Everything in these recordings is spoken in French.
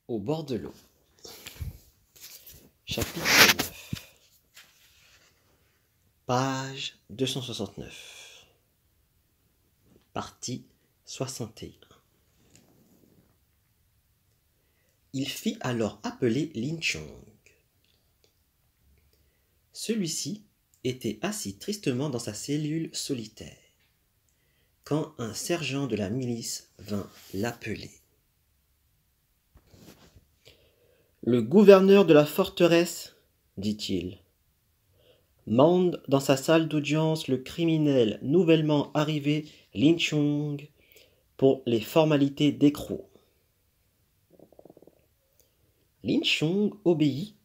Au bord de l'eau. Chapitre 9. Page 269. Partie 61. Il fit alors appeler Lin Chong. Celui-ci était assis tristement dans sa cellule solitaire, quand un sergent de la milice vint l'appeler. Le gouverneur de la forteresse, dit-il, mande dans sa salle d'audience le criminel nouvellement arrivé Lin Chong pour les formalités d'écrou. Lin Chong obéit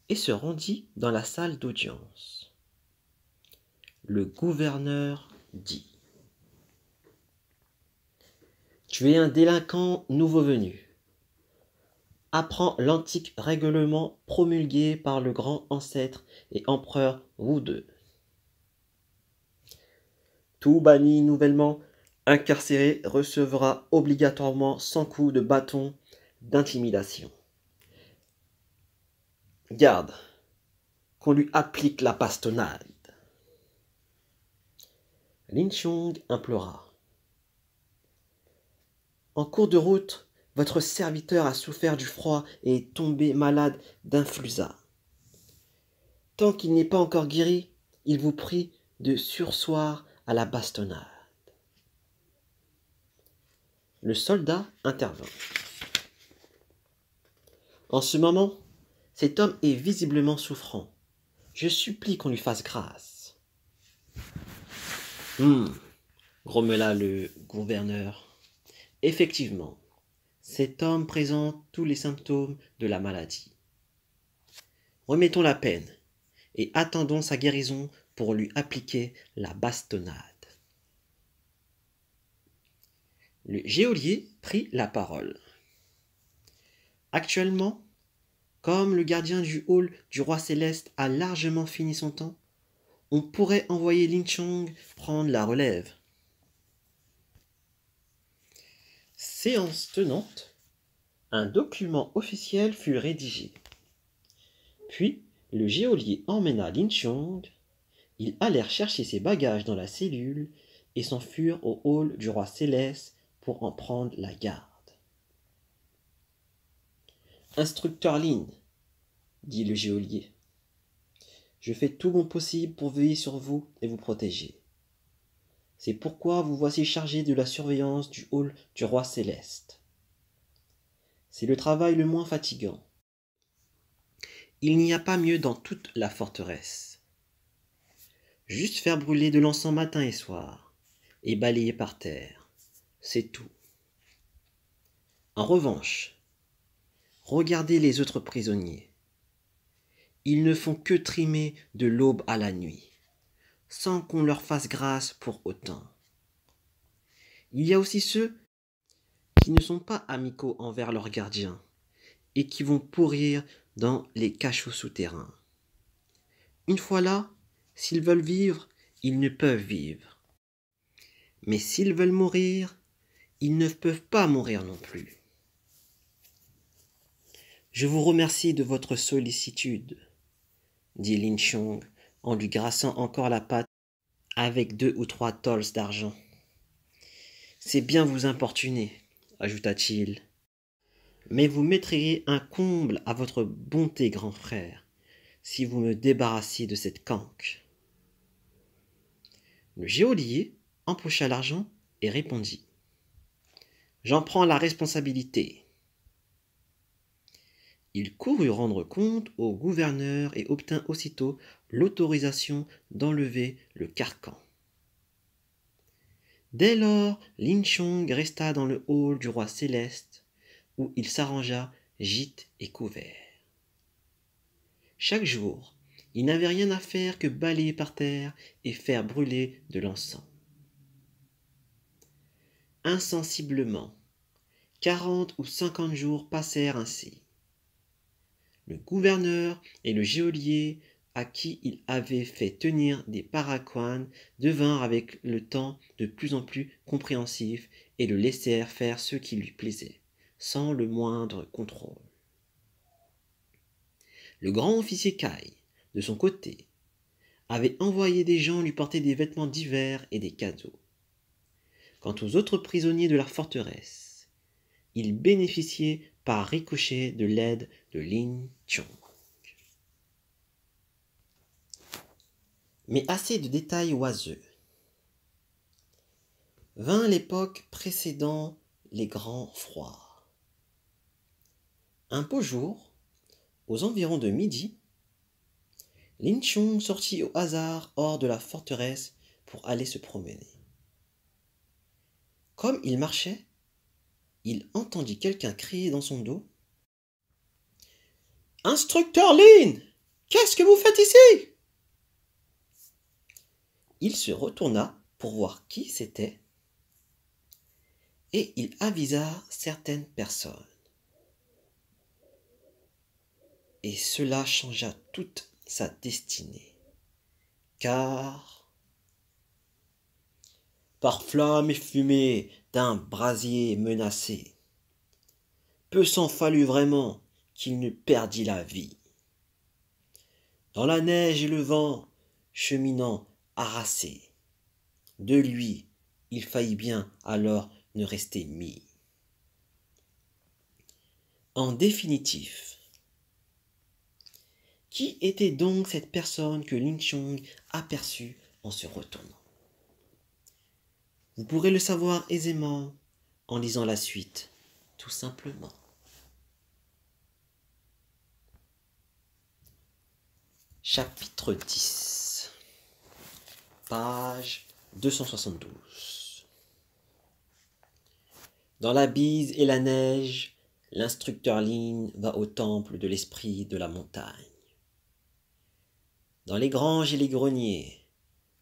et se rendit dans la salle d'audience. Le gouverneur dit : « Tu es un délinquant nouveau venu. Apprends l'antique règlement promulgué par le grand ancêtre et empereur Wu De. Tout banni nouvellement incarcéré recevra obligatoirement 100 coups de bâton d'intimidation. Garde, qu'on lui applique la bastonnade. » Lin Chong implora. En cours de route, votre serviteur a souffert du froid et est tombé malade d'influenza. Tant qu'il n'est pas encore guéri, il vous prie de surseoir à la bastonnade. Le soldat intervint. En ce moment, cet homme est visiblement souffrant. Je supplie qu'on lui fasse grâce. Grommela le gouverneur. Effectivement, cet homme présente tous les symptômes de la maladie. Remettons la peine et attendons sa guérison pour lui appliquer la bastonnade. Le geôlier prit la parole. Actuellement, comme le gardien du hall du roi céleste a largement fini son temps, on pourrait envoyer Lin Chong prendre la relève. Séance tenante, un document officiel fut rédigé. Puis, le geôlier emmena Lin Chong. Ils allèrent chercher ses bagages dans la cellule et s'enfuirent au hall du roi céleste pour en prendre la garde. Instructeur Lin, dit le geôlier, je fais tout mon possible pour veiller sur vous et vous protéger. C'est pourquoi vous voici chargé de la surveillance du hall du roi céleste. C'est le travail le moins fatigant. Il n'y a pas mieux dans toute la forteresse. Juste faire brûler de l'encens matin et soir, et balayer par terre, c'est tout. En revanche, regardez les autres prisonniers. Ils ne font que trimer de l'aube à la nuit, sans qu'on leur fasse grâce pour autant. Il y a aussi ceux qui ne sont pas amicaux envers leurs gardiens et qui vont pourrir dans les cachots souterrains. Une fois là, s'ils veulent vivre, ils ne peuvent vivre. Mais s'ils veulent mourir, ils ne peuvent pas mourir non plus. Je vous remercie de votre sollicitude, dit Lin Chong en lui grassant encore la patte avec 2 ou 3 tols d'argent. C'est bien vous importuner, ajouta-t-il, mais vous mettriez un comble à votre bonté, grand frère, si vous me débarrassiez de cette canque. Le geôlier empocha l'argent et répondit : J'en prends la responsabilité. Il courut rendre compte au gouverneur et obtint aussitôt l'autorisation d'enlever le carcan. Dès lors, Lin Chong resta dans le hall du roi céleste, où il s'arrangea gîte et couvert. Chaque jour, il n'avait rien à faire que balayer par terre et faire brûler de l'encens. Insensiblement, 40 ou 50 jours passèrent ainsi. Le gouverneur et le geôlier, à qui il avait fait tenir des paraquans, devinrent avec le temps de plus en plus compréhensifs et le laissèrent faire ce qui lui plaisait, sans le moindre contrôle. Le grand officier Kai, de son côté, avait envoyé des gens lui porter des vêtements divers et des cadeaux. Quant aux autres prisonniers de la forteresse, ils bénéficiaient par ricochet de l'aide de Lin Chong. Mais assez de détails oiseux. Vint l'époque précédant les grands froids. Un beau jour, aux environs de midi, Lin Chong sortit au hasard hors de la forteresse pour aller se promener. Comme il marchait, il entendit quelqu'un crier dans son dos. « Instructeur Lin, qu'est-ce que vous faites ici ?» Il se retourna pour voir qui c'était et il avisa certaines personnes. Et cela changea toute sa destinée, car par flamme et fumée d'un brasier menacé, peu s'en fallut vraiment qu'il ne perdît la vie. Dans la neige et le vent, cheminant harassé, de lui il faillit bien alors ne rester mis. En définitif, qui était donc cette personne que Lin Chong aperçut en se retournant? Vous pourrez le savoir aisément en lisant la suite, tout simplement. Chapitre 10, page 272. Dans la bise et la neige, l'instructeur Lin va au temple de l'esprit de la montagne. Dans les granges et les greniers,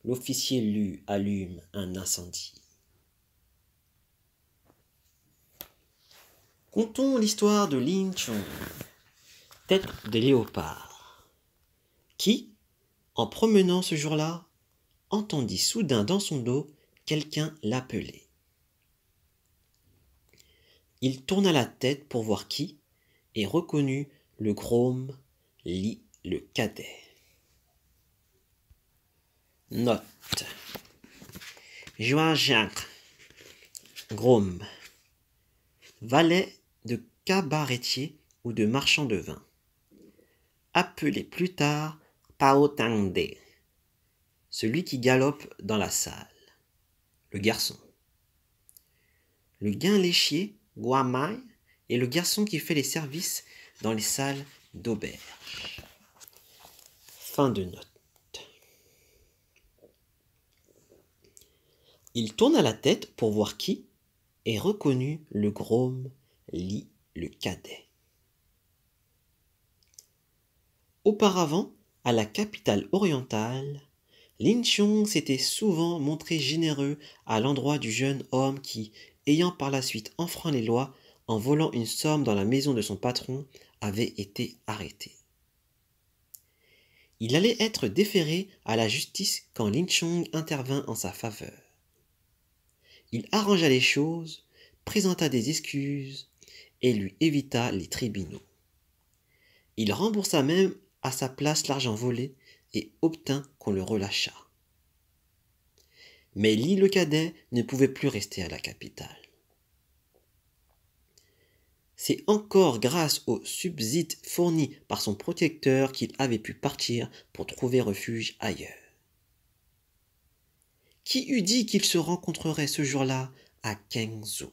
l'officier Lu allume un incendie. Contons l'histoire de Lin Chong, tête de léopard, qui, en promenant ce jour-là, entendit soudain dans son dos quelqu'un l'appeler. Il tourna la tête pour voir qui et reconnut le Grom Li le cadet. Note. Joint-Jacques, Grom, valet de cabaretier ou de marchand de vin, appelé plus tard Pao Tangde, celui qui galope dans la salle, le garçon. Le guin-léchier, Guamai, est le garçon qui fait les services dans les salles d'auberge. Fin de note. Il tourna la tête pour voir qui et reconnut le Grom Li le cadet. Auparavant, à la capitale orientale, Lin Chong s'était souvent montré généreux à l'endroit du jeune homme qui, ayant par la suite enfreint les lois en volant une somme dans la maison de son patron, avait été arrêté. Il allait être déféré à la justice quand Lin Chong intervint en sa faveur. Il arrangea les choses, présenta des excuses et lui évita les tribunaux. Il remboursa même à sa place l'argent volé et obtint qu'on le relâchât. Mais Li le cadet ne pouvait plus rester à la capitale. C'est encore grâce aux subsides fournis par son protecteur qu'il avait pu partir pour trouver refuge ailleurs. Qui eût dit qu'il se rencontrerait ce jour-là à Kengzhou?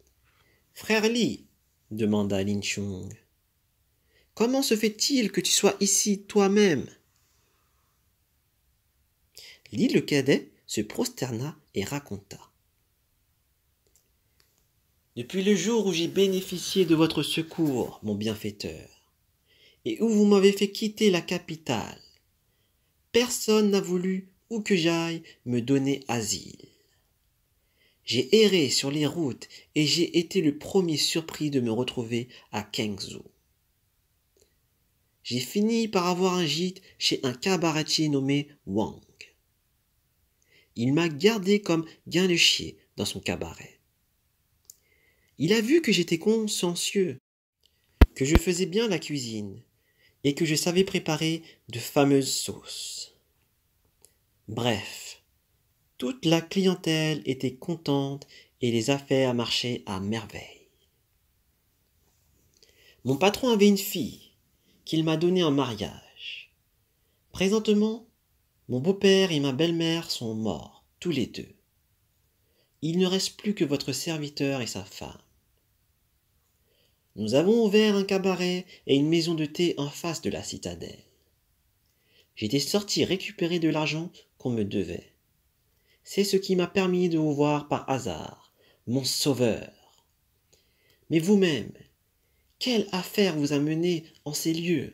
« Frère Li, demanda Lin Chong, comment se fait-il que tu sois ici toi-même » Li le cadet se prosterna et raconta. Depuis le jour où j'ai bénéficié de votre secours, mon bienfaiteur, et où vous m'avez fait quitter la capitale, personne n'a voulu, où que j'aille, me donner asile. J'ai erré sur les routes et j'ai été le premier surpris de me retrouver à Kengzhou. J'ai fini par avoir un gîte chez un cabaretier nommé Wang. Il m'a gardé comme guin-léchier dans son cabaret. Il a vu que j'étais consciencieux, que je faisais bien la cuisine et que je savais préparer de fameuses sauces. Bref, toute la clientèle était contente et les affaires marchaient à merveille. Mon patron avait une fille qu'il m'a donnée en mariage. Présentement, mon beau-père et ma belle-mère sont morts, tous les deux. Il ne reste plus que votre serviteur et sa femme. Nous avons ouvert un cabaret et une maison de thé en face de la citadelle. J'étais sorti récupérer de l'argent qu'on me devait. C'est ce qui m'a permis de vous voir par hasard, mon sauveur. Mais vous-même, quelle affaire vous a mené en ces lieux ?